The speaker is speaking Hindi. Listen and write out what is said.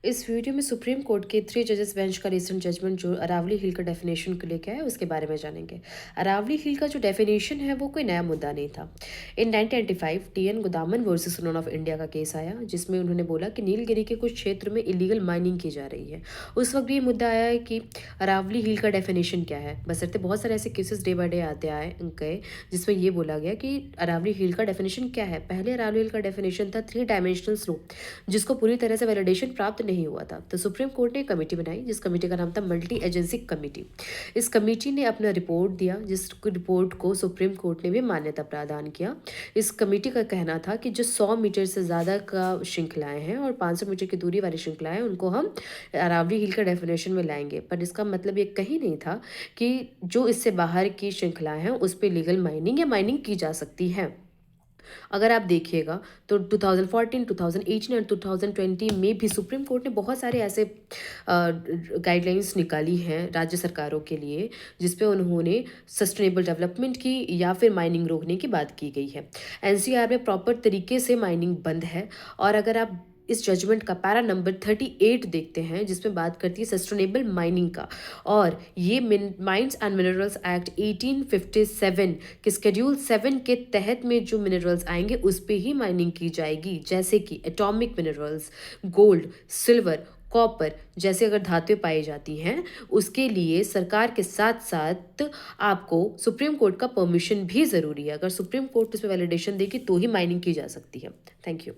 इस वीडियो में सुप्रीम कोर्ट के 3 जजेस बेंच का रिसेंट जजमेंट जो अरावली हिल का डेफिनेशन को लेकर है उसके बारे में जानेंगे। अरावली हिल का जो डेफिनेशन है वो कोई नया मुद्दा नहीं था। In 1995 TN Godavarman versus union of India का केस आया जिसमें उन्होंने बोला कि नीलगिरी के कुछ क्षेत्र में इलीगल माइनिंग की जा रही है। उस वक्त ये मुद्दा आया है कि अरावली हिल का डेफिनेशन क्या है। बशर्ते बहुत सारे ऐसे केसेस डे बाय डे आते आए गए जिसमें ये बोला गया कि अरावली हिल का डेफिनेशन क्या है। पहले अरावली हिल का डेफिनेशन था 3 डायमेंशनल स्लोप, जिसको पूरी तरह से वैलिडेशन प्राप्त नहीं हुआ था। तो सुप्रीम कोर्ट ने एक कमेटी बनाई जिस कमेटी का नाम था मल्टी एजेंसी कमेटी। इस कमेटी ने अपना रिपोर्ट दिया जिस रिपोर्ट को सुप्रीम कोर्ट ने भी मान्यता प्रदान किया। इस कमेटी का कहना था कि जो 100 मीटर से ज़्यादा का श्रृंखलाएं हैं और 500 मीटर की दूरी वाली श्रृंखलाएं उनको हम अरावली हिल का डेफिनेशन में लाएंगे। पर इसका मतलब ये कहीं नहीं था कि जो इससे बाहर की श्रृंखलाएं हैं उस पर लीगल माइनिंग या माइनिंग की जा सकती है। अगर आप देखिएगा तो 2014, 2018 और 2020 में भी सुप्रीम कोर्ट ने बहुत सारे ऐसे गाइडलाइंस निकाली हैं राज्य सरकारों के लिए जिस पे उन्होंने सस्टेनेबल डेवलपमेंट की या फिर माइनिंग रोकने की बात की गई है। एनसीआर में प्रॉपर तरीके से माइनिंग बंद है। और अगर आप इस जजमेंट का पैरा नंबर 38 देखते हैं जिसमें बात करती है सस्टेनेबल माइनिंग का, और ये माइंस एंड मिनरल्स एक्ट 1857 के शेड्यूल 7 के तहत में जो मिनरल्स आएंगे उस पे ही माइनिंग की जाएगी, जैसे कि atomic minerals, gold, silver, copper जैसे अगर धातुएं पाई जाती हैं उसके लिए सरकार के साथ साथ आपको सुप्रीम कोर्ट का परमिशन भी ज़रूरी है। अगर सुप्रीम कोर्ट इसमें वैलिडेशन देगी तो ही माइनिंग की जा सकती है। Thank you.